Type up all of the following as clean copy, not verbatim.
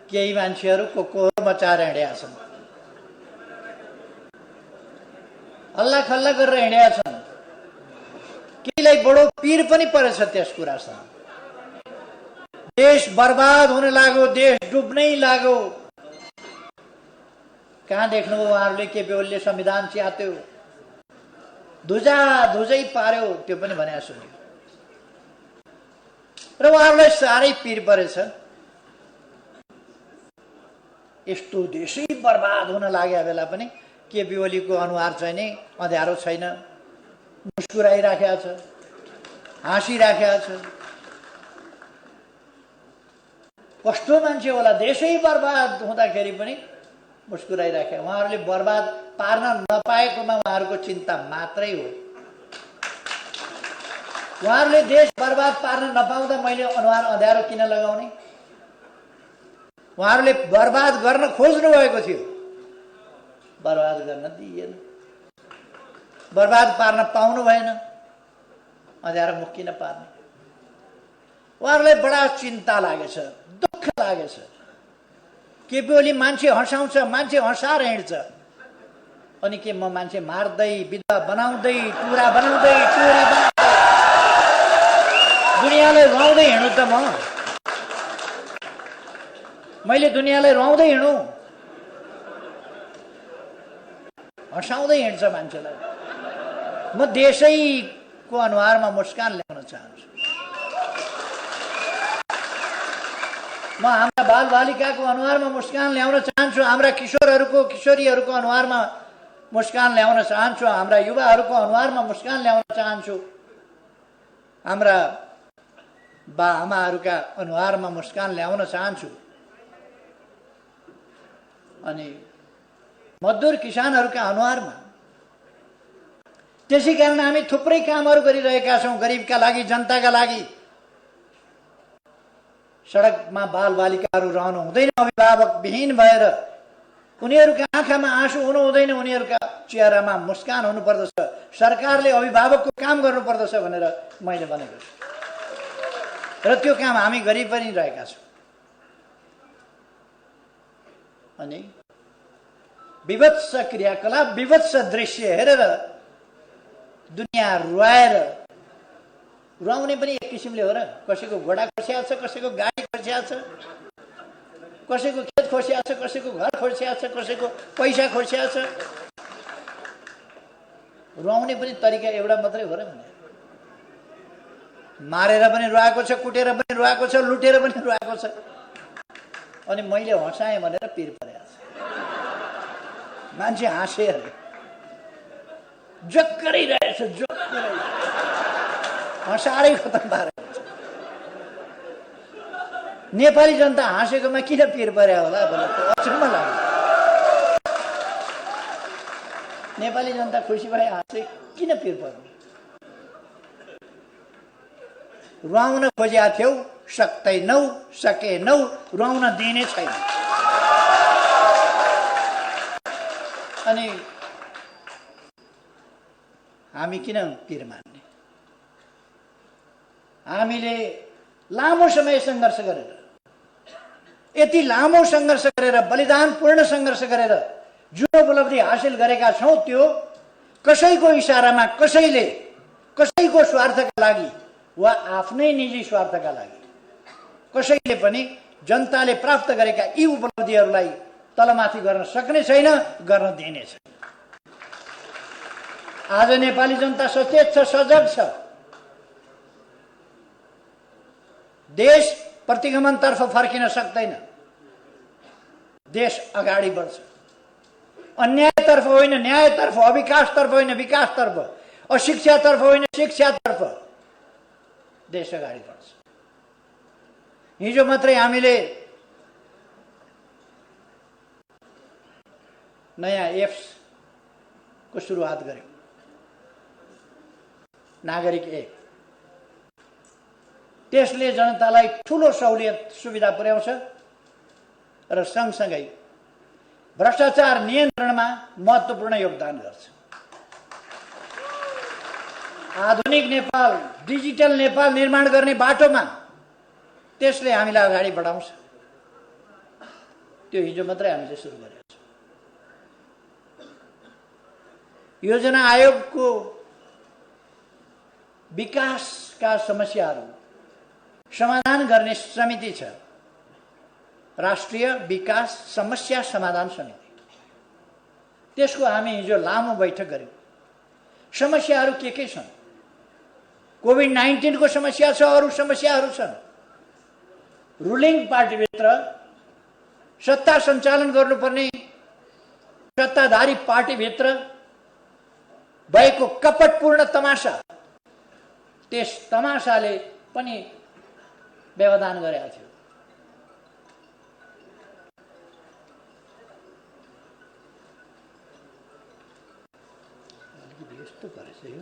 केही मान्छेहरू कोकोरो मचाएर हिँडेका छन्, हल्ला खल्ला गरेर हिँडेका छन्। केहीलाई बडो पीर पनि परेछ त्यस कुरासँग। देश बर्बाद हुन लाग्यो, देश डुब्नै लाग्यो। कहाँ देख्नुभयो उहाँहरूले केपी ओलीले संविधान च्यात्यो, धुजै पार्यो, त्यो पनि भनेको सुन्यो। र उहाँहरूलाई साह्रै पीर परेछ। यस्तो देशै बर्बाद हुन लागेको बेला पनि केपी ओलीको अनुहार चाहिँ नि अँध्यारो छैन, मुस्कुराइराखेको छ, हाँसिराखेको छ। कस्तो मान्छे होला, देशै बर्बाद हुँदाखेरि पनि मुस्कुराइराखे। उहाँहरूले बर्बाद पार्न नपाएकोमा उहाँहरूको चिन्ता मात्रै हो। उहाँहरूले देश बर्बाद पार्न नपाउँदा मैले अनुहार अँध्यारो किन लगाउने? उहाँहरूले बर्बाद गर्न खोज्नु भएको थियो, बर्बाद गर्न दिइएन। बर्बाद पार्न पाउनु भएन, अँध्यारो मुख किन पार्ने? उहाँहरूलाई बडा चिन्ता लागेछ, दुःख लागेछ। केपी ओली मान्छे हँसाउँछ, मान्छे हँसाएर हिँड्छ, अनि के म मान्छे मार्दै, विधवा बनाउँदै, टुरा बनाउँदै, टुरी बनाउँदै दुनियाँलाई रुवाउँदै हिँड्नु त? मैले दुनियाँलाई रुवाउँदै हिँडु? हँसाउँदै हिँड्छ मान्छेलाई। म देशैको अनुहारमा मुस्कान ल्याउन चाहन्छु। म हाम्रा बालबालिकाको अनुहारमा मुस्कान ल्याउन चाहन्छु, हाम्रा किशोरहरूको किशोरीहरूको अनुहारमा मुस्कान ल्याउन चाहन्छु, हाम्रा युवाहरूको अनुहारमा मुस्कान ल्याउन चाहन्छु, हाम्रा बा आमाहरूका अनुहारमा मुस्कान ल्याउन चाहन्छु। अनि मजदुर किसानहरूका अनुहारमा। त्यसै कारण हामी थुप्रै कामहरू गरिरहेका छौँ गरिबका लागि, जनताका लागि। सडकमा बालबालिकाहरू रहनु हुँदैन अभिभावक विहीन भएर, उनीहरूका आँखामा आँसु हुनु हुँदैन, उनीहरूका चेहरामा मुस्कान हुनुपर्दछ। सरकारले अभिभावकको काम गर्नुपर्दछ भनेर मैले भनेको छु, र त्यो काम हामी गरि पनि रहेका छौँ। अनि विभत्स क्रियाकलाप, विभत्स दृश्य हेरेर दुनियाँ रुवाएर, रुवाउने पनि एक किसिमले हो र। कसैको घोडा खोस्या छ, कसैको गाडी खोस्या छ, कसैको खेत खोस्या छ, कसैको घर खोस्या छ, कसैको पैसा खोस्या छ। रुवाउने पनि तरिका एउटा मात्रै हो र भने। मारेर पनि रुवाएको छ, कुटेर पनि रुवाएको छ, लुटेर पनि रुवाएको छ। अनि मैले हँसाएँ भनेर पिर परेको छ। मान्छे हाँसे अरे, जक्करै रहेछ, जक्करै हँसारै खतम पारेको छ। नेपाली जनता हाँसेकोमा किन पिर पर्या होला भनेर अचम्म लाग्यो। नेपाली जनता खुसी भए हाँसे, किन पिर पर्ने? रुवाउन खोजेका थियौ, सक्दैनौ, सकेनौ, रुवाउन दिने छैन। अनि हामी किन पिर मान्ने? हामीले लामो समय सङ्घर्ष गरेर, यति लामो सङ्घर्ष गरेर, बलिदानपूर्ण सङ्घर्ष गरेर जुन उपलब्धि हासिल गरेका छौँ, त्यो कसैको इसारामा, कसैले कसैको स्वार्थका लागि वा आफ्नै निजी स्वार्थका लागि कसैले पनि जनताले प्राप्त गरेका यी उपलब्धिहरूलाई तलमाथि गर्न सक्ने छैन, गर्न दिने छैन। आज नेपाली जनता सचेत छ, सजग छ। देश प्रतिगमनतर्फ फर्किन सक्दैन, देश अगाडि बढ्छ। अन्यायतर्फ होइन न्यायतर्फ, अविकासतर्फ होइन विकासतर्फ, अशिक्षातर्फ होइन शिक्षातर्फ देश अगाडि बढ्छ। हिजो मात्रै हामीले नयाँ एप्स को सुरुवात गर्यौं, नागरिक ऐप। त्यसले जनतालाई ठूलो सहुलियत सुविधा पुर्याउँछ र सँगसँगै भ्रष्टाचार नियन्त्रणमा महत्त्वपूर्ण योगदान गर्छ। आधुनिक नेपाल, डिजिटल नेपाल निर्माण गर्ने बाटोमा त्यसले हामीलाई अगाडि बढाउँछ। त्यो हिजो मात्रै हामीले सुरु गरेका छौँ। योजना आयोगको विकासका समस्याहरू समाधान गर्ने समिति छ, राष्ट्रिय विकास समस्या समाधान समिति। त्यसको हामी हिजो लामो बैठक गऱ्यौँ। समस्याहरू के छन्? कोभिड-19 को समस्या छ, अरू समस्याहरू छन्। रुलिङ पार्टीभित्र सत्ता सञ्चालन गर्नुपर्ने सत्ताधारी पार्टीभित्र भएको कपटपूर्ण तमासा, त्यस तमासाले पनि व्यवधान गरेको थियो। यस्तो गरेछ यो,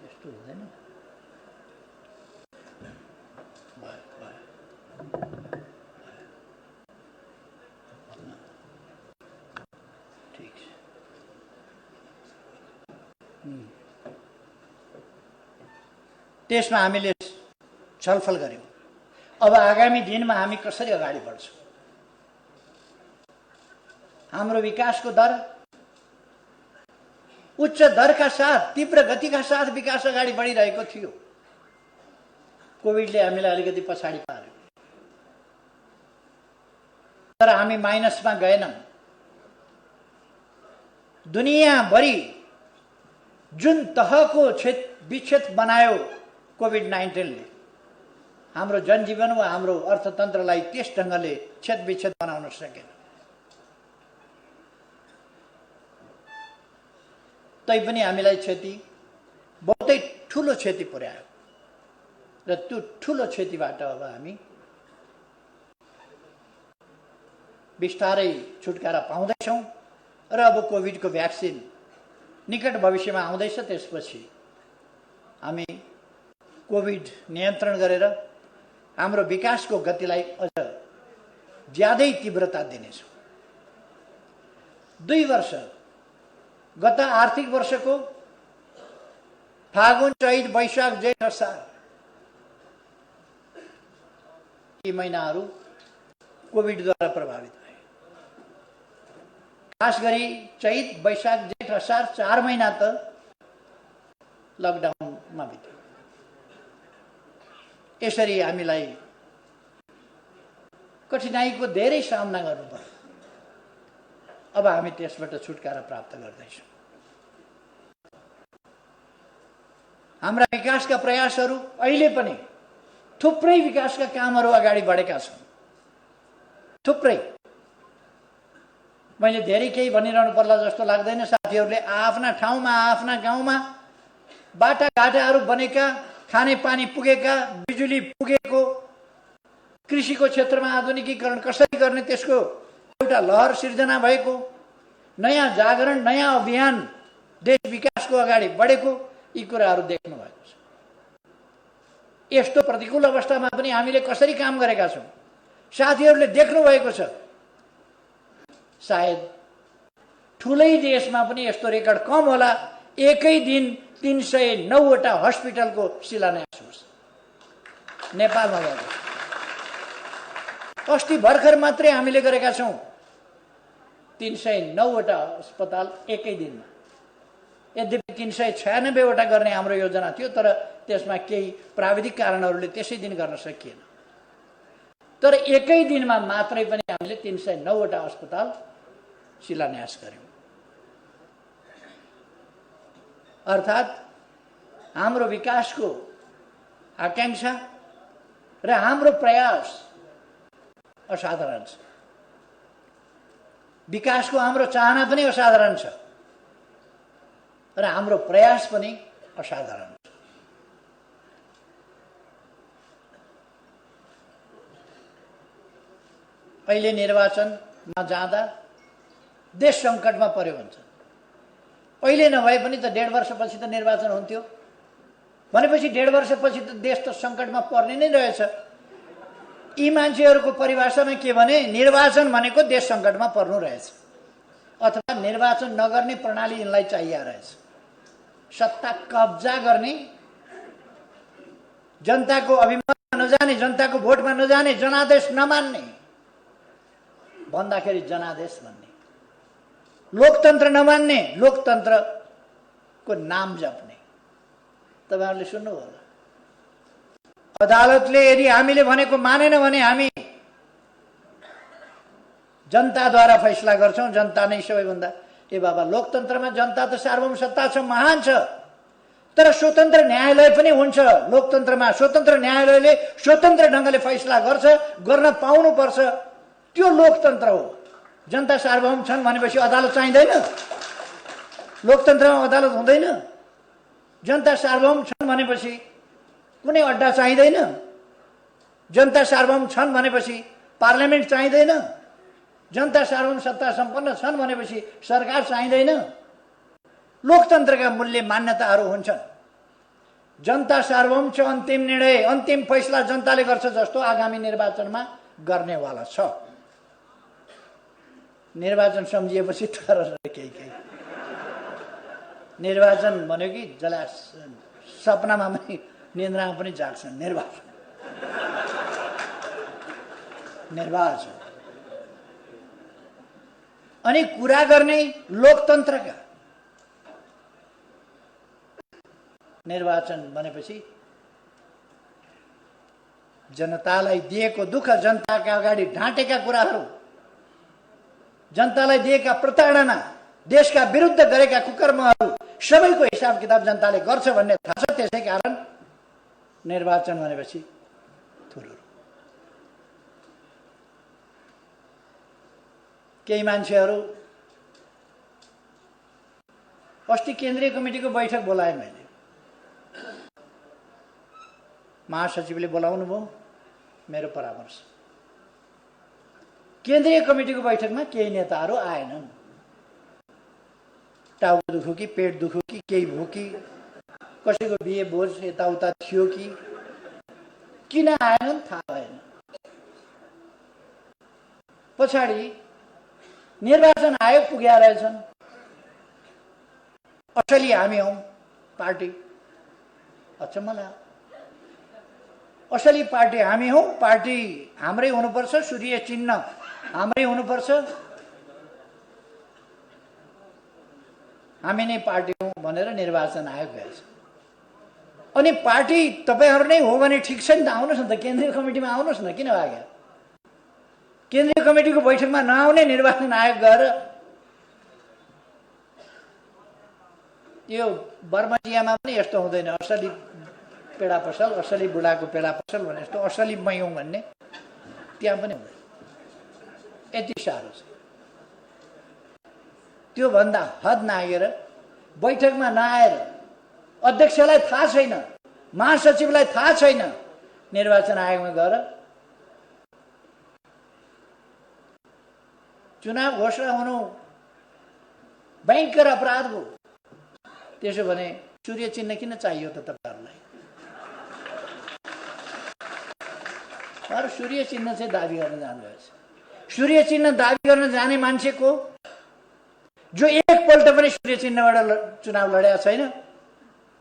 यस्तो हुँदैन। ठिक छ। त्यसमा हामीले छलफल गर्यौँ। अब आगामी दिनमा हामी कसरी अगाडि बढ्छौँ? हाम्रो विकासको दर उच्च दरका साथ, तीव्र गतिका साथ विकास अगाडि बढिरहेको थियो। कोभिडले हामीलाई अलिकति पछाडि पार्यो, तर हामी माइनसमा गएनौँ। दुनियाँभरि जुन तहको विक्षेप बनायो कोभिड-19ले, हाम्रो जनजीवन वा हाम्रो अर्थतन्त्रलाई त्यस ढङ्गले क्षतविक्षत बनाउन सकेन। तैपनि हामीलाई क्षति, बहुतै ठुलो क्षति पुर्यायो र त्यो ठुलो क्षतिबाट अब हामी बिस्तारै छुटकारा पाउँदैछौँ र अब कोभिडको भ्याक्सिन निकट भविष्यमा आउँदैछ। त्यसपछि हामी कोभिड नियन्त्रण गरेर हाम्रो विकासको गतिलाई अझ ज्यादै तीव्रता दिनेछौँ। 2 वर्ष, गत आर्थिक वर्षको फागुन, चैत, वैशाख, जेठ, असार यी महिनाहरू कोभिडद्वारा प्रभावित भए। खास गरी चैत, वैशाख, जेठ, असार 4 महिना त लकडाउनमा बित्यो। यसरी हामीलाई कठिनाइको धेरै सामना गर्नु पर्यो। अब हामी त्यसबाट छुटकारा प्राप्त गर्दैछौँ। हाम्रा विकासका प्रयासहरू अहिले पनि थुप्रै विकासका कामहरू अगाडि बढेका छन्। थुप्रै, मैले धेरै केही भनिरहनु पर्ला जस्तो लाग्दैन। साथीहरूले आफ्ना ठाउँमा, आफ्ना गाउँमा बाटाघाटाहरू बनेका, खानेपानी पुगेका, बिजुली पुगेको, कृषिको क्षेत्रमा आधुनिकीकरण कसरी गर्ने त्यसको एउटा लहर सिर्जना भएको, नयाँ जागरण, नयाँ अभियान देश विकासको अगाडि बढेको, यी कुराहरू देख्नु भएको छ। यस्तो प्रतिकूल अवस्थामा पनि हामीले कसरी काम गरेका छौँ साथीहरूले देख्नु भएको छ। सायद ठुलै देशमा पनि यस्तो रेकर्ड कम होला, एकै दिन 309 वटा हस्पिटलको शिलान्यास होस् नेपालमा भएको। अस्ति भर्खर मात्रै हामीले गरेका छौँ 309 वटा अस्पताल एकै दिनमा। यद्यपि 396 वटा गर्ने हाम्रो योजना थियो, तर त्यसमा केही प्राविधिक कारणहरूले त्यसै दिन गर्न सकिएन। तर एकै दिनमा मात्रै पनि हामीले 309 वटा अस्पताल शिलान्यास गर्यौँ। अर्थात् हाम्रो विकासको आकांक्षा र हाम्रो प्रयास असाधारण छ। विकासको हाम्रो चाहना पनि असाधारण छ र हाम्रो प्रयास पनि असाधारण छ। अहिले निर्वाचनमा जाँदा देश सङ्कटमा पर्यो भन्छ। अहिले नभए पनि त 1.5 वर्षपछि त निर्वाचन हुन्थ्यो भनेपछि 1.5 वर्षपछि त देश त सङ्कटमा पर्ने नै रहेछ। यी मान्छेहरूको परिभाषामा के भने निर्वाचन भनेको देश सङ्कटमा पर्नु रहेछ, अथवा निर्वाचन नगर्ने प्रणाली यिनलाई चाहिएको रहेछ। सत्ता कब्जा गर्ने, जनताको अभिमतमा नजाने, जनताको भोटमा नजाने, जनादेश नमान्ने, भन्दाखेरि जनादेश भन्ने, लोकतन्त्र नमान्ने, लोकतन्त्रको नाम जप्ने। तपाईहरुले सुन्नु होला, अदालतले यदि हामीले भनेको मानेन भने हामी जनताद्वारा फैसला गर्छौं, जनता नै सबैभन्दा। ए बाबा, लोकतन्त्रमा जनता त सार्वभौम सत्ता छ, महान छ, तर स्वतन्त्र न्यायालय पनि हुन्छ। लोकतन्त्रमा स्वतन्त्र न्यायालयले स्वतन्त्र ढंगले फैसला गर्छ, गर्न पाउनु पर्छ, त्यो लोकतन्त्र हो। जनता सार्वभौम छन् भनेपछि अदालत चाहिँदैन? लोकतन्त्रमा अदालत हुँदैन? जनता सार्वभौम छन् भनेपछि कुनै अड्डा चाहिँदैन? जनता सार्वभौम छन् भनेपछि पार्लियामेन्ट चाहिँदैन? जनता सार्वभौम सत्ता सम्पन्न छन् भनेपछि सरकार चाहिँदैन? लोकतन्त्रका मूल्य मान्यताहरू हुन्छन्। जनता सार्वभौम छ, अन्तिम निर्णय, अन्तिम फैसला जनताले गर्छ जस्तो आगामी निर्वाचनमा गर्नेवाला छ। निर्वाचन सम्झिएपछि तर केही निर्वाचन भन्यो कि जला सपनामा पनि निन्द्रामा पनि जाग्छन्। निर्वाचन अनि कुरा गर्ने लोकतन्त्रका। निर्वाचन भनेपछि जनतालाई दिएको दुःख, जनताका अगाडि ढाँटेका कुराहरू, जनतालाई दिएका प्रताडना, देशका विरुद्ध गरेका कुकर्महरू सबैको हिसाब किताब जनताले गर्छ भन्ने थाहा छ। त्यसै कारण निर्वाचन भनेपछि थुरुरु। केही मान्छेहरू अस्ति केन्द्रीय कमिटीको बैठक बोलाए मैले, महासचिवले बोलाउनु भयो, मेरो परामर्श। केन्द्रीय कमिटीको बैठकमा केही नेताहरू आएनन्। टाउको दुख्यो कि पेट दुख्यो कि केही भयो कि कसैको बिहे भोज यताउता थियो कि किन आएनन् थाहा भएन। पछाडि निर्वाचन आयोग पुग्या रहेछन्। असली हामी हौं पार्टी। अचम्म लाग्यो। असली पार्टी हामी हौं, पार्टी हाम्रै हुनुपर्छ, सूर्य चिन्ह हाम्रै हुनुपर्छ, हामी नै पार्टी हौं भनेर निर्वाचन आयोग गएछ। अनि पार्टी तपाईहरु नै हो भने ठिक छ नि त, आउनुस् न त, केन्द्रीय कमिटीमा आउनुस् न, किन भाग्यो? केन्द्रीय कमिटीको बैठकमा नआउने निर्वाचन आयोग गएर यो बर्माजियामा पनि यस्तो हुँदैन। असली पेडा पसल, असली बुढाको पेडा पसल भने जस्तो असली मै हुँ भन्ने त्यहाँ पनि हुँदैन। यति साह्रो छ। त्यो भन्दा हद नागेर बैठकमा नआएर, अध्यक्षलाई थाहा छैन, महासचिवलाई थाहा छैन, निर्वाचन आयोगमा गएर चुनाव घोषणा हुनु भयंकर अपराध हो। त्यसो भने सूर्य चिन्ह किन चाहियो त तपाईहरुलाई? तर सूर्य चिन्ह चाहिँ दाबी गर्न जानुभएछ। सूर्य चिन्ह दाबी गर्न जाने मान्छेको जो एकपल्ट पनि सूर्य चिन्हबाट चुनाव लडेको छैन,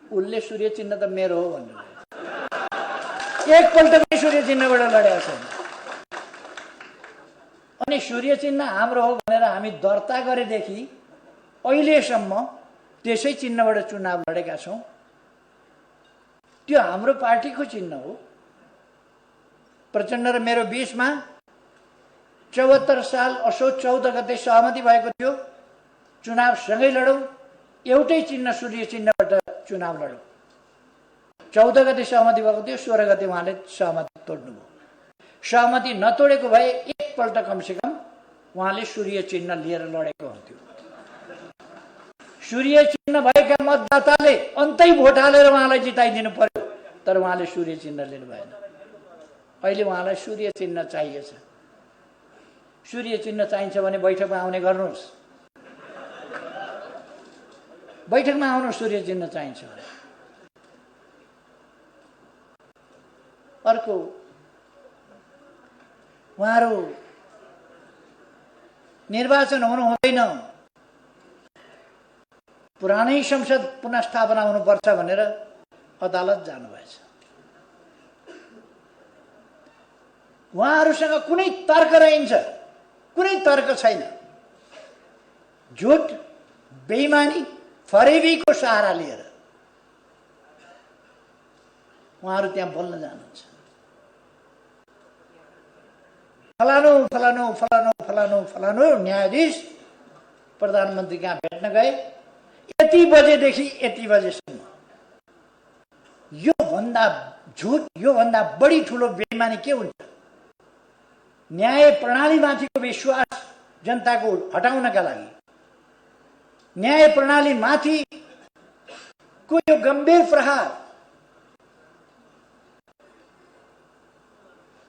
उसले सूर्य चिन्ह त मेरो हो भन्नु। एकपल्ट पनि सूर्य चिन्हबाट लडेको छैन। अनि सूर्य चिन्ह हाम्रो हो भनेर हामी दर्ता गरेदेखि अहिलेसम्म त्यसै चिन्हबाट चुनाव लडेका छौं। त्यो हाम्रो पार्टीको चिन्ह हो। प्रचण्ड र मेरो बीचमा 74 साल असोज 14 गते सहमति भएको थियो, चुनाव सँगै लडौं, एउटै चिन्ह सूर्य चिन्हबाट चुनाव लडौं। 14 गते सहमति भएको थियो, 16 गते उहाँले सहमति तोड्नुभयो। सहमति नतोडेको भए एकपल्ट कमसेकम उहाँले सूर्य चिन्ह लिएर लडेको हुन्थ्यो। सूर्य चिन्ह भएका मतदाताले अन्तै भोट हालेर उहाँलाई जिताइदिनु पर्यो, तर उहाँले सूर्य चिन्ह लिनु भएन। अहिले उहाँलाई सूर्य चिन्ह चाहिएछ। सूर्य चिन्ह चाहिन्छ भने बैठकमा आउने गर्नुहोस्। बैठकमा आउनु, सूर्य चिन्ह चाहिन्छ भने। अर्को, उहाँहरू निर्वाचन हुनु हुँदैन, पुरानै संसद पुनर्स्थापना हुनुपर्छ भनेर अदालत जानुभएछ। उहाँहरूसँग कुनै तर्क रहन्छ, कुनै तर्क छैन। झुट, बेइमानी, फरेबीको सहारा लिएर उहाँहरू त्यहाँ बोल्न जानुहुन्छ। फलानु फलानु फलानु फलानु फलानु न्यायाधीश प्रधानमन्त्री कहाँ भेट्न गए, यति बजेदेखि यति बजेसम्म। यो भन्दा झुट, यो भन्दा बढी ठुलो बेइमानी के हुन्छ? न्याय प्रणालीमाथिको विश्वास जनताको हटाउनका लागि, न्याय प्रणालीमाथिको यो गम्भीर प्रहार,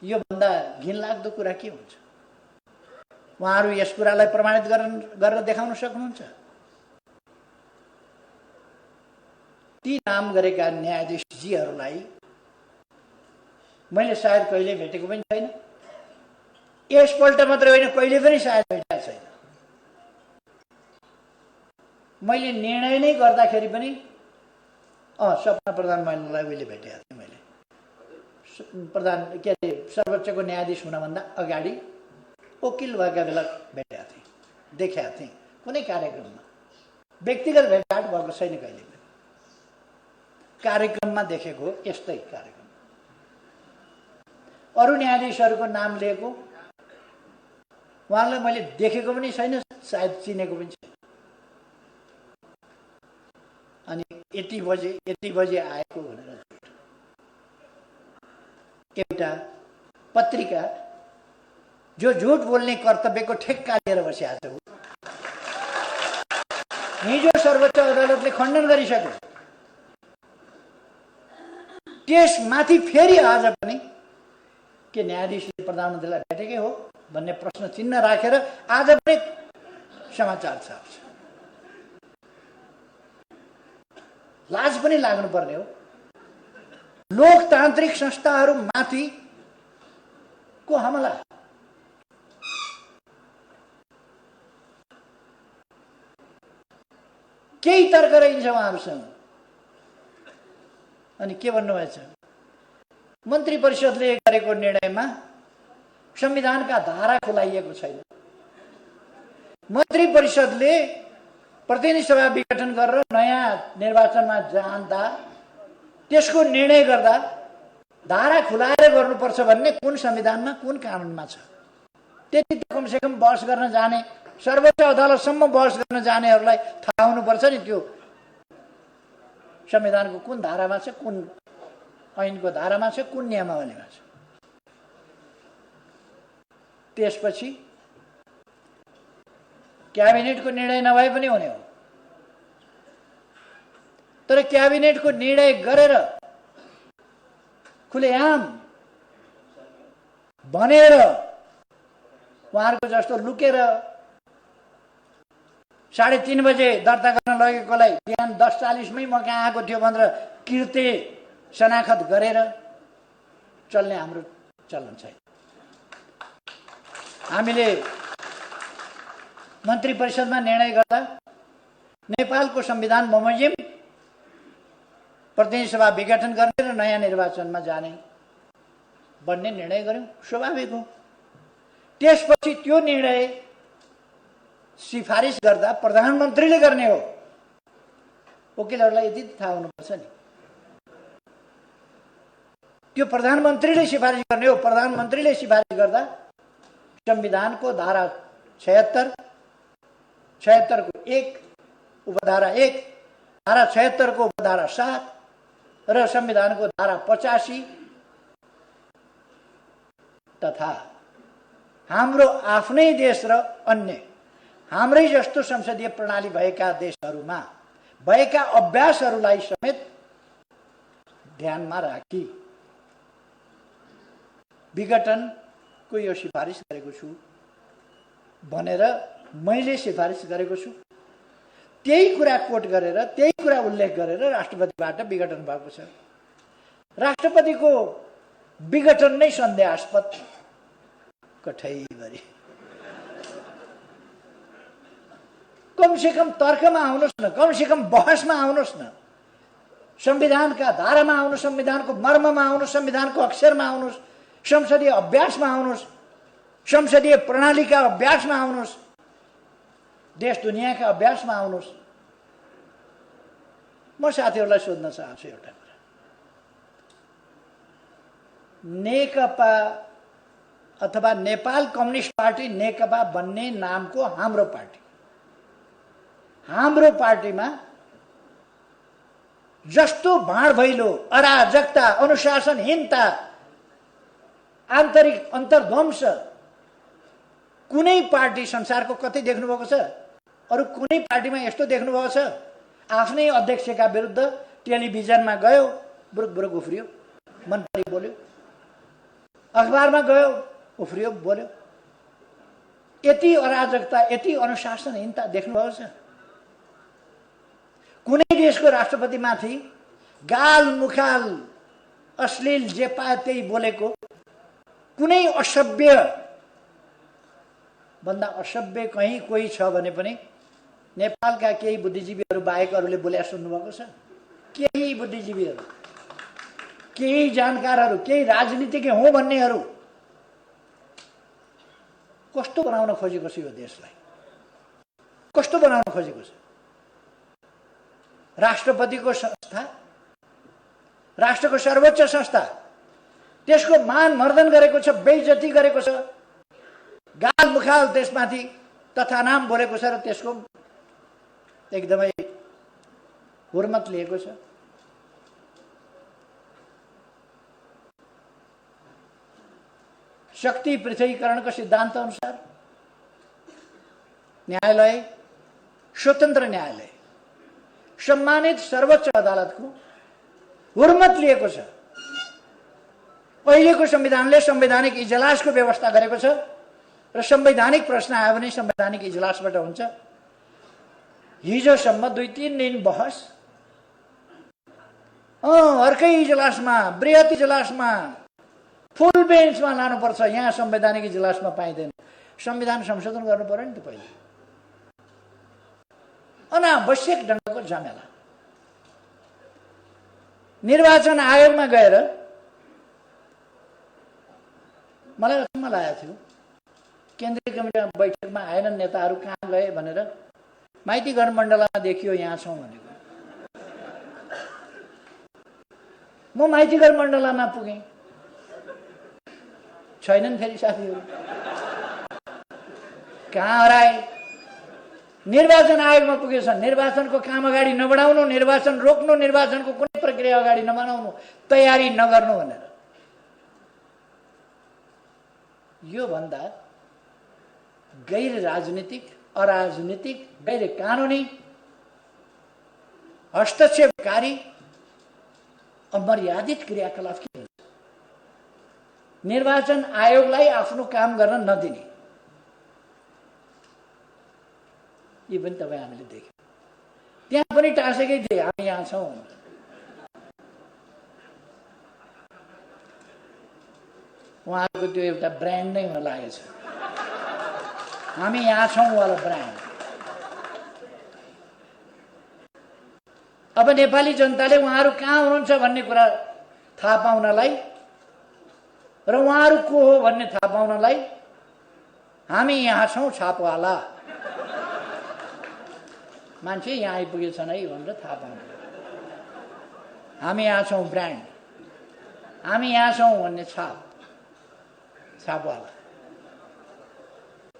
यो भन्दा घिनलाग्दो कुरा के हुन्छ? उहाँहरू यस कुरालाई प्रमाणित गरेर देखाउन सक्नुहुन्छ? ती नाम गरेका न्यायाधीशजीहरूलाई मैले सायद कहिले भेटेको पनि छैन। यसपल्ट मात्रै होइन, कहिले पनि सायद भेटेको छैन। मैले निर्णय नै गर्दाखेरि पनि सपना प्रधान महिलालाई उहिले भेटेको थिएँ। मैले प्रधान के अरे सर्वोच्चको न्यायाधीश हुनभन्दा अगाडि वकिल भएका बेला भेटेका थिएँ, देखेका थिएँ कुनै कार्यक्रममा। व्यक्तिगत भेटघाट भएको छैन कहिले पनि, कार्यक्रममा देखेको हो। यस्तै कार्यक्रम अरू न्यायाधीशहरूको नाम लिएको उहाँलाई मैले देखेको पनि छैन, सायद चिनेको पनि छैन। अनि यति बजे आएको भनेर एउटा पत्रिका जो झुट बोल्ने कर्तव्यको ठेक्का लिएर बसिरहेको छ, हिजो सर्वोच्च अदालतले खण्डन गरिसक्यो। त्यसमाथि फेरि आज पनि के न्यायाधीशले प्रधानमन्त्रीलाई भेटेकै हो भन्ने प्रश्न चिन्ह राखेर आज पनि समाचार छाप्छ। लाज पनि लाग्नुपर्ने हो। लोकतान्त्रिक संस्थाहरूमाथि को हमला, केही तर्क रहन्छ उहाँहरूसँग। अनि के भन्नुभएछ? मन्त्री परिषदले गरेको निर्णयमा संविधानका धारा खुलाइएको छैन। मन्त्री परिषदले प्रतिनिधि सभा विघटन गरेर नयाँ निर्वाचनमा जाँदा त्यसको निर्णय गर्दा धारा खुलाएर गर्नुपर्छ भन्ने कुन संविधानमा, कुन कानुनमा छ? त्यति त कमसेकम बहस गर्न जाने, सर्वोच्च अदालतसम्म बहस गर्न जानेहरूलाई थाहा हुनुपर्छ नि त्यो संविधानको कुन धारामा छ, कुन ऐनको धारामा छ, कुन नियमावलीमा छ। त्यसपछि क्याबिनेटको निर्णय नभए पनि हुने हो, तर क्याबिनेटको निर्णय गरेर खुलेआम भनेर उहाँहरूको जस्तो लुकेर 3:30 बजे दर्ता गर्न लगेकोलाई बिहान 10:40मै म कहाँ आएको थियो भनेर किर्ते शनाखत गरेर चल्ने हाम्रो चलन छैन। हामीले मन्त्री परिषदमा निर्णय गर्दा नेपालको संविधान बमोजिम प्रतिनिधि सभा विघटन गर्ने र नयाँ निर्वाचनमा जाने भन्ने निर्णय गर्यौं, स्वाभाविक हो। त्यसपछि त्यो निर्णय सिफारिस गर्दा प्रधानमन्त्रीले गर्ने हो। वकिलहरूलाई यति थाहा हुनुपर्छ नि, त्यो प्रधानमन्त्रीले सिफारिस गर्ने हो। प्रधानमन्त्रीले सिफारिस गर्दा संविधानको धारा 76 को 1 उपधारा 1, धारा 76 को उपधारा 7 र संविधानको धारा 85 तथा हाम्रो आफ्नै देश र अन्य हाम्रै जस्तो संसदीय प्रणाली भएका देशहरूमा भएका अभ्यासहरूलाई समेत ध्यानमा राखी विघटनको यो सिफारिस गरेको छु भनेर मैले सिफारिस गरेको छु। त्यही कुरा कोट गरेर, त्यही कुरा उल्लेख गरेर राष्ट्रपतिबाट विघटन भएको छ। राष्ट्रपतिको विघटन नै सन्देहास्पद कठैभरि। कमसेकम तर्कमा आउनुहोस् न, कमसेकम बहसमा आउनुहोस् न, संविधानका धारामा आउनुहोस्, संविधानको मर्ममा आउनुहोस्, संविधानको अक्षरमा आउनुहोस्, संसदीय अभ्यासमा आउनुहोस्। संसदीय प्रणालीका अभ्यासमा आउनुहोस्, देश दुनियाँका अभ्यासमा आउनुहोस्। म साथीहरूलाई सोध्न चाहन्छु एउटा कुरा, नेकपा अथवा नेपाल कम्युनिस्ट पार्टी नेकपा भन्ने नामको हाम्रो पार्टीमा जस्तो भाँडभैलो, अराजकता, अनुशासनहीनता, आन्तरिक अन्तर्ध्वंस कुनै पार्टी संसारको कतै देख्नुभएको छ? अरू कुनै पार्टीमा यस्तो देख्नुभएको छ? आफ्नै अध्यक्षका विरुद्ध टेलिभिजनमा गयो, बुरुक बुरुक उफ्रियो, मन परी बोल्यो, अखबारमा गयो, उफ्रियो, बोल्यो। यति अराजकता, यति अनुशासनहीनता देख्नुभएको छ? कुनै देशको राष्ट्रपतिमाथि गाल मुखाल अश्लील जे पाए त्यही बोलेको, कुनै असभ्य भन्दा असभ्य कहीँ कोही छ भने पनि नेपालका केही बुद्धिजीवीहरू बाहेक अरूले बोल्या सुन्नुभएको छ? केही बुद्धिजीवीहरू, केही जानकारहरू, केही राजनीतिज्ञ हो भन्नेहरू कस्तो बनाउन खोजेको छ यो देशलाई? कस्तो बनाउन खोजेको छ? राष्ट्रपतिको संस्था, राष्ट्रको सर्वोच्च संस्था, त्यसको मान मर्दन गरेको छ, बेइज्जती गरेको छ, गाल मुखाल त्यसमाथि तथा नाम बोलेको छ र त्यसको एकदमै हुर्मत लिएको छ। शक्ति पृथकीकरणको सिद्धान्त अनुसार न्यायालय, स्वतन्त्र न्यायालय, सम्मानित सर्वोच्च अदालतको हुर्मत लिएको छ। अहिलेको संविधानले संवैधानिक इजलासको व्यवस्था गरेको छ र संवैधानिक प्रश्न आयो भने संवैधानिक इजलासबाट हुन्छ। हिजोसम्म 2-3 दिन बहस अर्कै इजलासमा, बृहत इजलासमा, फुल बेन्चमा लानुपर्छ, यहाँ संवैधानिक इजलासमा पाइँदैन। संविधान संशोधन गर्नु पर्यो नि त पहिले। अनावश्यक ढङ्गको झमेला। निर्वाचन आयोगमा गएर मलाई अचम्म लागेको थियो, केन्द्रीय कमिटीमा बैठकमा आएनन् नेताहरू, कहाँ गए भनेर माइती घर मण्डलमा देखियो यहाँ छौँ भनेको। म माइती घर मण्डलमा पुगेँ, छैनन् फेरि साथीहरू, कहाँ हराए? निर्वाचन आयोगमा पुगेछन्। निर्वाचनको काम अगाडि नबढाउनु, निर्वाचन रोक्नु, निर्वाचनको कुनै प्रक्रिया अगाडि नबढाउनु, तयारी नगर्नु भनेर। यो भन्दा गैर राजनीतिक, अराजनीतिक, गैर कानुनी, हस्तक्षेपकारी, अमर्यादित क्रियाकलाप के हुन्छ? निर्वाचन आयोगलाई आफ्नो काम गर्न नदिने, यो पनि तपाईँ हामीले देख्यौँ। त्यहाँ पनि टाँसेकै थिए, हामी यहाँ छौँ। उहाँहरूको त्यो एउटा ब्रान्ड नै हुन लागेछ, हामी यहाँ छौँ वाला ब्रान्ड। अब नेपाली जनताले उहाँहरू कहाँ हुनुहुन्छ भन्ने कुरा थाहा पाउनलाई र उहाँहरू को हो भन्ने थाहा पाउनलाई हामी यहाँ छौँ छापवाला मान्छे यहाँ आइपुगेछन् है भनेर थाहा पाउनु। हामी यहाँ छौँ ब्रान्ड, हामी यहाँ छौँ भन्ने छापवाला।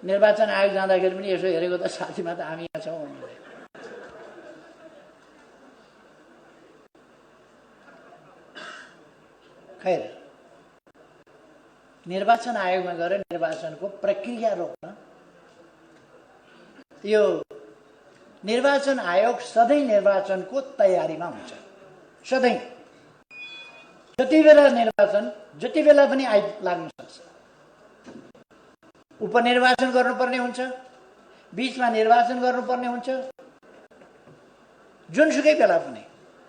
निर्वाचन आयोग जाँदाखेरि पनि यसो हेरेको त साथीमा त हामी यहाँ छौँ भन्ने। खैर, निर्वाचन आयोगमा गएर निर्वाचनको प्रक्रिया रोक्न, यो निर्वाचन आयोग सधैँ निर्वाचनको तयारीमा हुन्छ। सधैँ जति बेला निर्वाचन जति बेला पनि लाग्न सक्छ। उपनिर्वाचन गर्नुपर्ने हुन्छ, बीचमा निर्वाचन गर्नुपर्ने हुन्छ, जुनसुकै बेला पनि।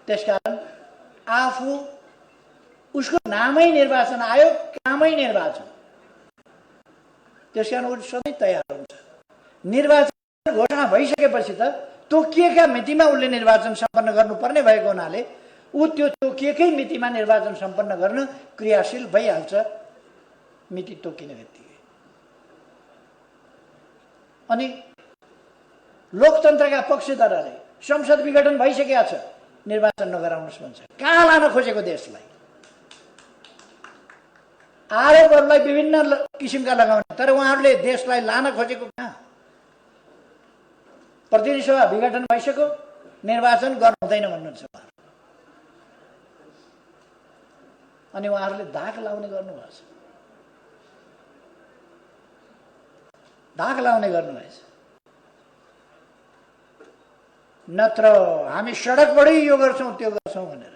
त्यसकारण आफू, उसको नामै निर्वाचन आयोग, कामै निर्वाचन, त्यसकारण ऊ सधैँ तयार हुन्छ। निर्वाचन घोषणा भइसकेपछि त तोकिएका मितिमा उसले निर्वाचन सम्पन्न गर्नुपर्ने भएको हुनाले ऊ त्यो तोकिएकै मितिमा निर्वाचन सम्पन्न गर्न क्रियाशील भइहाल्छ, मिति तोकिने बित्तिकै। अनि लोकतन्त्रका पक्षधरले संसद विघटन भइसकेको छ, निर्वाचन नगराउनुहोस् भन्छ। कहाँ लान खोजेको देशलाई? आरोपहरूलाई विभिन्न किसिमका लगाउने, तर उहाँहरूले देशलाई लान खोजेको कहाँ? प्रतिनिधि सभा विघटन भइसक्यो, निर्वाचन गर्नु हुँदैन भन्नुहुन्छ उहाँहरू। अनि उहाँहरूले धाक लाउने गर्नुभएछ, धाक लाउने गर्नुभएछ। नत्र हामी सडकबाटै यो गर्छौँ त्यो गर्छौँ भनेर।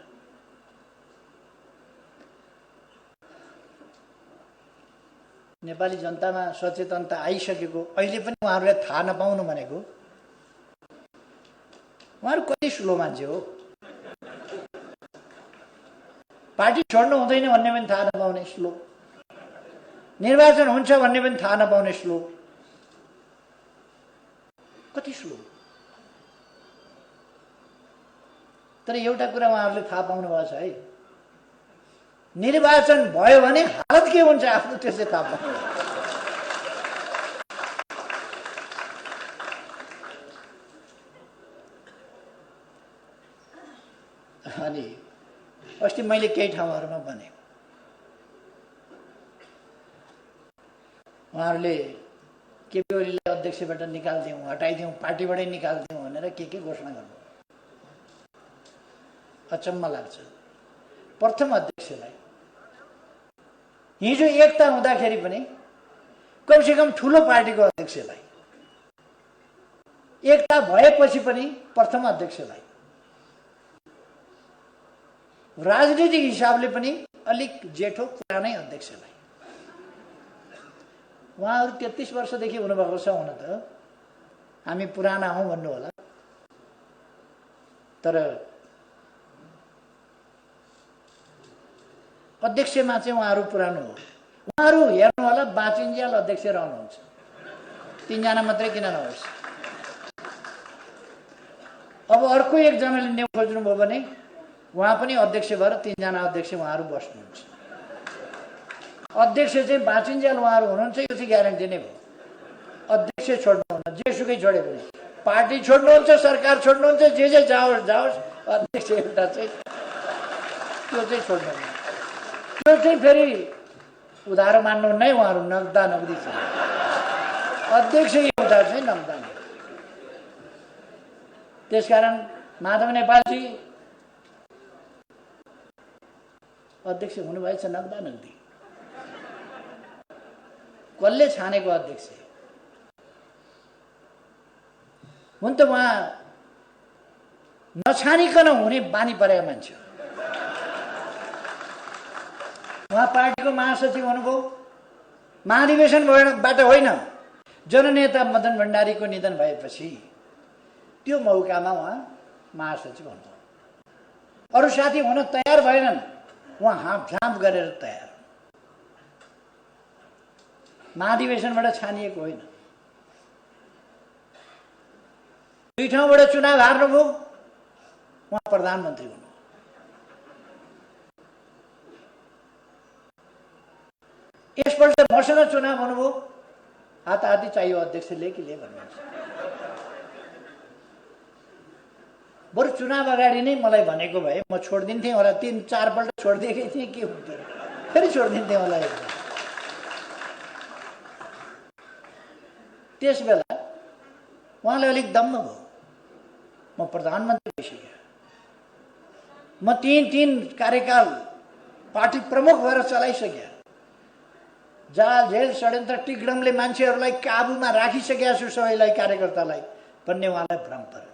नेपाली जनतामा सचेतनता आइसकेको अहिले पनि उहाँहरूले थाहा नपाउनु भनेको उहाँहरू कति स्लो मान्छे हो। पार्टी छोड्नु हुँदैन भन्ने पनि थाहा नपाउने स्लो, निर्वाचन हुन्छ भन्ने पनि थाहा नपाउने स्लो, कति स्लो। तर एउटा कुरा उहाँहरूले थाहा पाउनु भएको छ है, निर्वाचन भयो भने हालत के हुन्छ आफ्नो त्यसै थाहा पाउनु। अनि अस्ति मैले केही ठाउँहरूमा भने उहाँहरूले केपी ओलीलाई अध्यक्षबाट निकाल्दिउँ, हटाइदिउँ, पार्टीबाटै निकाल्दिउँ भनेर के घोषणा गर्नु। अचम्म लाग्छ। प्रथम अध्यक्षलाई हिजो एकता हुँदाखेरि पनि कमसेकम ठुलो पार्टीको अध्यक्षलाई, एकता भएपछि पनि प्रथम अध्यक्षलाई, राजनीतिक हिसाबले पनि अलिक जेठो पुरानै अध्यक्षलाई, उहाँहरू 33 वर्षदेखि हुनुभएको छ। हुन त हामी पुराना हौँ भन्नु होला, तर अध्यक्षमा चाहिँ उहाँहरू पुरानो हो। उहाँहरू हेर्नु होला बाँचिन्जेल अध्यक्ष रहनुहुन्छ, 3 जना मात्रै किन नहोस्। अब अर्को एकजनाले न्यु खोज्नुभयो भने उहाँ पनि अध्यक्ष भएर 3 जना अध्यक्ष उहाँहरू बस्नुहुन्छ। अध्यक्ष चाहिँ बाँचिन्जेल उहाँहरू हुनुहुन्छ, यो चाहिँ ग्यारेन्टी नै भयो। अध्यक्ष छोड्नुहुन्न, जेसुकै छोडे पनि, पार्टी छोड्नुहुन्छ, सरकार छोड्नुहुन्छ, जे जाओस् जाओस्, अध्यक्ष एउटा चाहिँ त्यो चाहिँ छोड्नुहुन्न। त्यो चाहिँ फेरि उधारो मान्नु नै उहाँहरू नगदा नगदी छ। अध्यक्ष एउटा चाहिँ नगदा। त्यसकारण माधव नेपालजी अध्यक्ष हुनुभएछ नगदा नगदी। कसले छानेको अध्यक्ष हुन त? उहाँ नछानिकन हुने बानी परेको मान्छे हो। उहाँ पार्टीको महासचिव हुनुभयो, महाधिवेशनबाट होइन, जननेता मदन भण्डारीको निधन भएपछि त्यो मौकामा उहाँ महासचिव हुनुभयो। अरू साथी हुन तयार भएनन्, उहाँ हाँपझाँप गरेर तयार। महाधिवेशनबाट छानिएको होइन। 2 ठाउँबाट चुनाव हार्नुभयो, उहाँ प्रधानमन्त्री हुनु। यसपल्ट मसँग चुनाव हुनुभयो, हाताहाती चाहियो अध्यक्षले कि ले भन्नुहुन्छ। बरु चुनाव अगाडि नै मलाई भनेको भए म छोडिदिन्थेँ होला। 3-4 पल्ट छोडिदिएकै थिएँ, के हुन्थ्यो, फेरि छोडिदिन्थेँ होला। त्यस बेला उहाँले अलिक दम्म भयो, म प्रधानमन्त्री भइसकेँ, म 3 कार्यकाल पार्टी प्रमुख भएर चलाइसकेँ, जाल झेल षड्यन्त्र टिकडमले मान्छेहरूलाई काबुमा राखिसकेका छु, सबैलाई, कार्यकर्तालाई भन्ने उहाँलाई भ्रम पर्यो।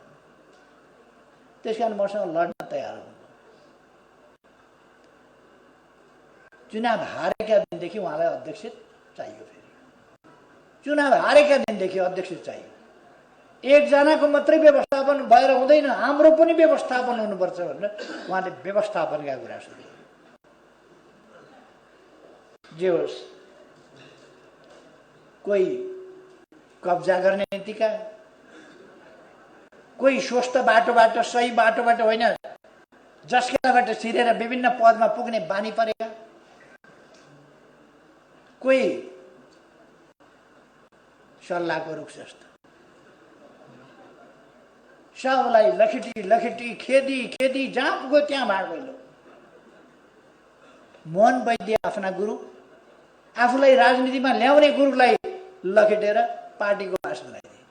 त्यसकारण मसँग लड्न तयार हुनु। चुनाव हारेका दिनदेखि उहाँलाई अध्यक्ष चाहियो। फेरि चुनाव हारेका दिनदेखि अध्यक्ष चाहियो। एकजनाको मात्रै व्यवस्थापन भएर हुँदैन, हाम्रो पनि व्यवस्थापन हुनुपर्छ भनेर उहाँले व्यवस्थापनका कुरा सुरु। जे होस्, कोही कब्जा गर्ने नीतिका, कोही स्वस्थ बाटोबाट, सही बाटोबाट होइन, जसकाबाट छिरेर विभिन्न पदमा पुग्ने बानी परेका, कोही सल्लाहको रुख जस्तो। सबलाई लखेटी लखेटी खेदी खेदी जहाँ पुग्यो त्यहाँ भाड भैलो। मोहन वैद्य आफ्ना गुरु, आफूलाई राजनीतिमा ल्याउने गुरुलाई लखेटेर पार्टीको हाँस बनाइदिए।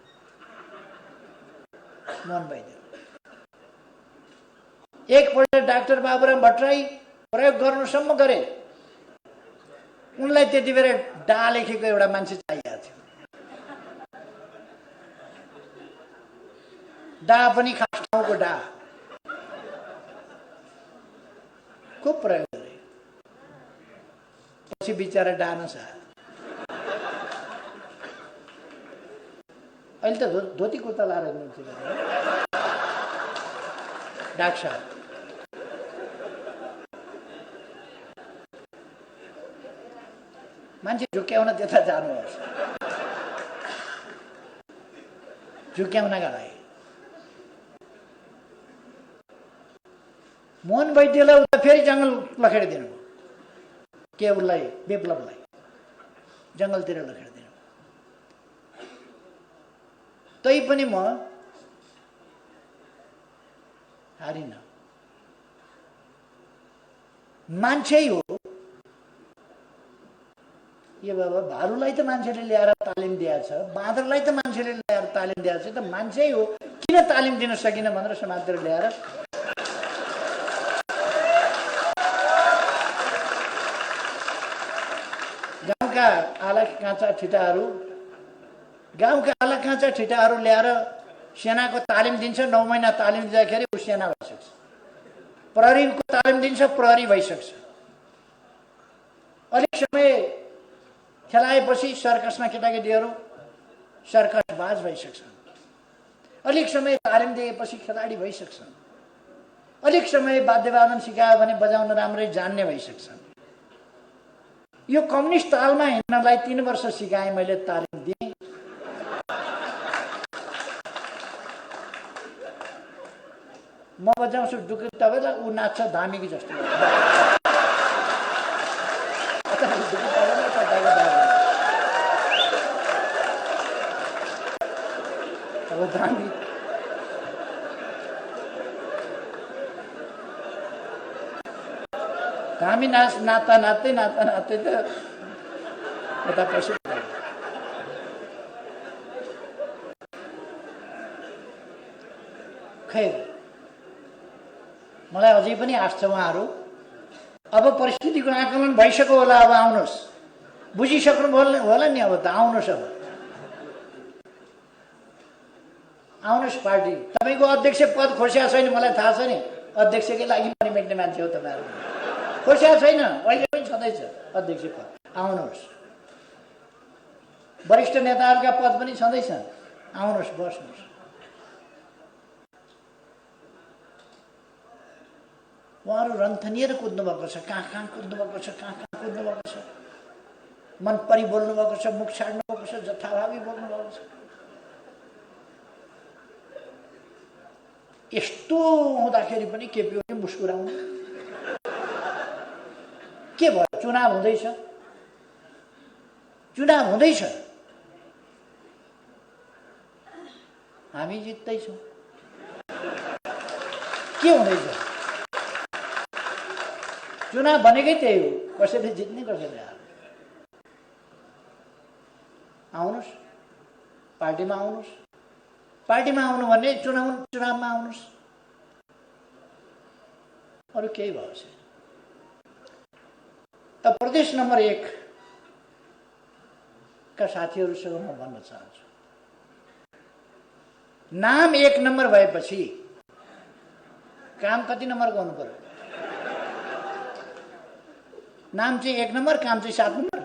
मोहन वैद्य एकपल्ट डाक्टर बाबुराम भट्टराई प्रयोग गर्नुसम्म गरे। उनलाई त्यति बेला डा लेखेको एउटा मान्छे चाहिएको थियो। डा पनि खास ठाउँको डा, खुब प्रयोग गरे। पछि बिचरा डा नसा। अहिले त धोती कुर्ता लाएर हुनुहुन्छ डाक्टर साहब। मान्छे झुक्क्याउन त्यता जानुहोस्, झुक्क्याउनका लागि। मोहन वैद्यलाई उता फेरि जङ्गल लखेडिदिनु, के उसलाई विप्लवलाई जङ्गलतिर लखेडिदिनु। तैपनि म हारिन। मान्छे हो यो बाबा। भालुलाई त मान्छेले ल्याएर तालिम दिएको छ, बाँदरलाई त मान्छेले ल्याएर तालिम दिएको छ, त मान्छे हो किन तालिम दिन सकिन भनेर समाजतिर ल्याएर गाउँका आला काँचा ठिटाहरू ल्याएर सेनाको तालिम दिन्छ। 9 महिना तालिम दिँदाखेरि ऊ सेना भइसक्छ। प्रहरीको तालिम दिन्छ, प्रहरी भइसक्छ। अलिक समय खेलाएपछि सर्कसमा केटाकेटीहरू सर्कसबाज भइसक्छन्। अलिक समय तालिम दिएपछि खेलाडी भइसक्छन्। अलिक समय वाद्यवादन सिकायो भने बजाउन राम्रै जान्ने भइसक्छन्। यो कम्युनिस्ट तालमा हिँड्नलाई 3 वर्ष सिकाएँ मैले, तालिम दिएँ। म बजाउँछु डुकी तबेला, ऊ नाच्छ धामीकी जस्तो। अब धामी नाच्दा नाच्दै त यता पछि। खैर, मलाई अझै पनि आश छ उहाँहरू अब परिस्थितिको आकलन भइसक्यो होला। अब आउनुहोस्, बुझिसक्नु होला नि। अब त आउनुहोस्, अब आउनुहोस् पार्टी। तपाईँको अध्यक्ष पद खोस्या छैन, मलाई थाहा छ नि। अध्यक्षकै लागि पनि मेट्ने मान्छे हो तपाईँहरू। खोस्या छैन, अहिले पनि छँदैछ अध्यक्ष पद। आउनुहोस्। वरिष्ठ नेताहरूका पद पनि छँदैछन्। आउनुहोस्, बस्नुहोस्। उहाँहरू रन्थनिएर कुद्नु भएको छ, कहाँ कुद्नु भएको छ, कहाँ कुद्नु भएको छ। मन परि बोल्नु भएको छ, मुख छाड्नु भएको छ, जथाभावी बोल्नु भएको छ। यस्तो हुँदाखेरि पनि केपी ओली मुस्कुराउनु के भयो? चुनाव हुँदैछ, हामी जित्दैछौँ। के हुँदैछ? चुनाव भनेकै त्यही हो, कसैले जित्ने कसैले हार्ने। आउनुहोस्, पार्टीमा आउनुहोस्। पार्टीमा आउनु भने चुनावमा आउनुहोस्, अरू केही भयो छैन। त प्रदेश नम्बर 1 का साथीहरूसँग म भन्न चाहन्छु, नाम 1 नम्बर भएपछि काम कति नम्बरको हुनु पर्यो? नाम चाहिँ 1 नम्बर, काम चाहिँ 7 नम्बर।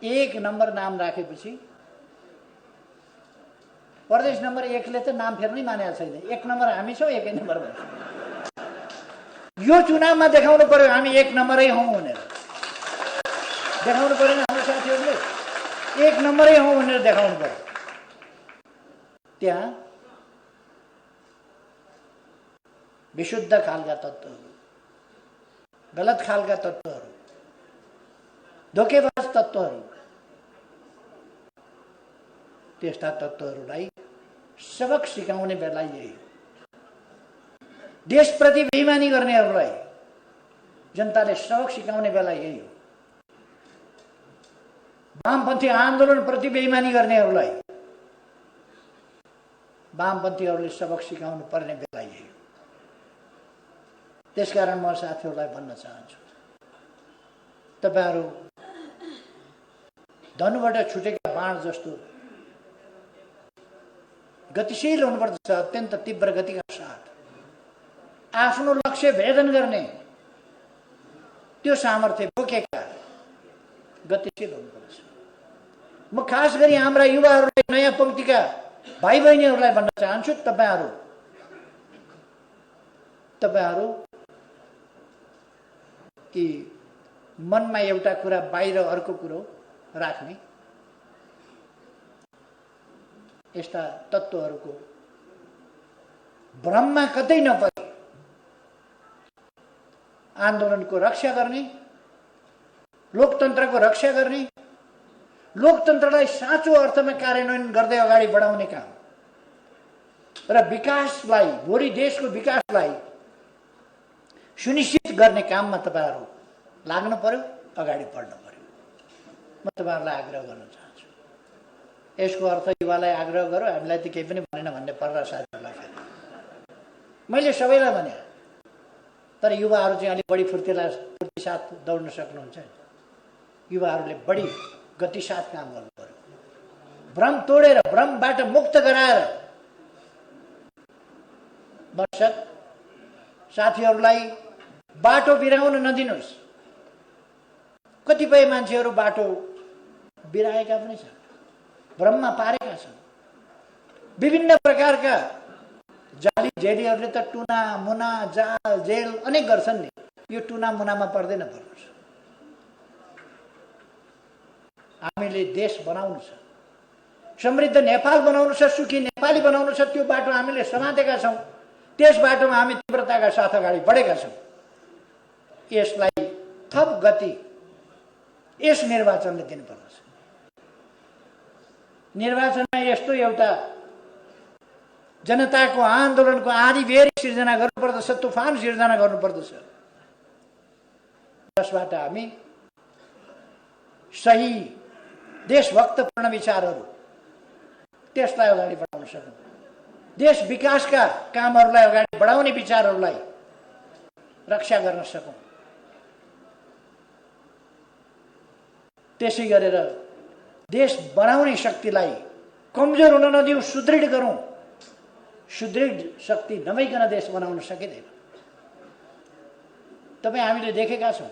1 नम्बर नाम राखेपछि प्रदेश नम्बर 1 ले त नाम फेर्नै मानेको छैन। 1 नम्बर हामी छौँ, 1 नम्बर भन्छ। यो चुनावमा देखाउनु पर्यो हामी 1 नम्बरै हौँ भनेर। देखाउनु पर्यो हाम्रो साथीहरूले 1 नम्बरै हौँ भनेर देखाउनु पर्यो। त्यहाँ विशुद्ध खालका तत्त्वहरू, गलत खालका तत्त्वहरू, धोकेबाज तत्त्वहरू त्यस्ता तत्त्वहरूलाई सबक सिकाउने बेला यही हो। देशप्रति बेइमानी गर्नेहरूलाई जनताले सबक सिकाउने बेला यही हो। वामपन्थी आन्दोलनप्रति बेइमानी गर्नेहरूलाई वामपन्थीहरूले सबक सिकाउनु पर्ने बेला यही हो। त्यसकारण म साथीहरूलाई भन्न चाहन्छु, तपाईहरू धनुबाट छुटेका बाण जस्तो गतिशील हुनुपर्दछ। अत्यन्त तीव्र गतिका साथ आफ्नो लक्ष्य भेदन गर्ने त्यो सामर्थ्य बोकेका गतिशील हुनुपर्छ। म खास गरी हाम्रा युवाहरूलाई, नयाँ पंक्तिका भाइ बहिनीहरूलाई भन्न चाहन्छु, तपाईहरू कि मनमा एउटा कुरा बाहिर अर्को कुरो राख्ने यस्ता तत्त्वहरूको भ्रममा कतै नपरे आन्दोलनको रक्षा गर्ने, लोकतन्त्रको रक्षा गर्ने, लोकतन्त्रलाई साँचो अर्थमा कार्यान्वयन गर्दै अगाडि बढाउने काम र विकासलाई, भोलि देशको विकासलाई सुनिश्चित गर्ने काममा तपाईहरू लाग्नु पर्यो, अगाडि बढ्नु पर्यो। म तपाईहरूलाई आग्रह गर्न चाहन्छु। यसको अर्थ युवालाई आग्रह गरौँ, हामीलाई त केही पनि भनेन भन्ने पर्ला साथीहरूलाई। फेरि मैले सबैलाई भने, तर युवाहरू चाहिँ अलिक बढी फुर्ती साथ दौड्न सक्नुहुन्छ। युवाहरूले बढी गति साथ काम गर्नु पर्यो। भ्रम तोडेर, भ्रमबाट मुक्त गराएर दर्शक साथीहरूलाई बाटो बिराउन नदिनुहोस्। कतिपय मान्छेहरू बाटो बिराएका पनि छन्, भ्रममा पारेका छन्। विभिन्न प्रकारका जाली जेलीहरूले त टुना मुना जाल जेल अनेक गर्छन् नि। यो टुना मुनामा पर्दैन पर्नुहोस्। हामीले देश बनाउनु छ, समृद्ध नेपाल बनाउनु छ, सुखी नेपाली बनाउनु छ। त्यो बाटो हामीले समातेका छौँ। त्यस बाटोमा हामी तीव्रताका साथ अगाडि बढेका छौँ। यसलाई थप गति यस निर्वाचनले दिनुपर्दछ। निर्वाचनमा यस्तो एउटा जनताको आन्दोलनको आँधीबेहरी सिर्जना गर्नुपर्दछ, तुफान सिर्जना गर्नुपर्दछ, जसबाट हामी सही देशभक्तपूर्ण विचारहरू त्यसलाई अगाडि बढाउन सकौँ। देश विकासका कामहरूलाई अगाडि बढाउने विचारहरूलाई रक्षा गर्न सकौँ। त्यसै गरेर देश बनाउने शक्तिलाई कमजोर हुन नदिउँ, सुदृढ गरौँ। सुदृढ शक्ति नभइकन देश बनाउन सकिँदैन। तपाईँ हामीले देखेका छौँ,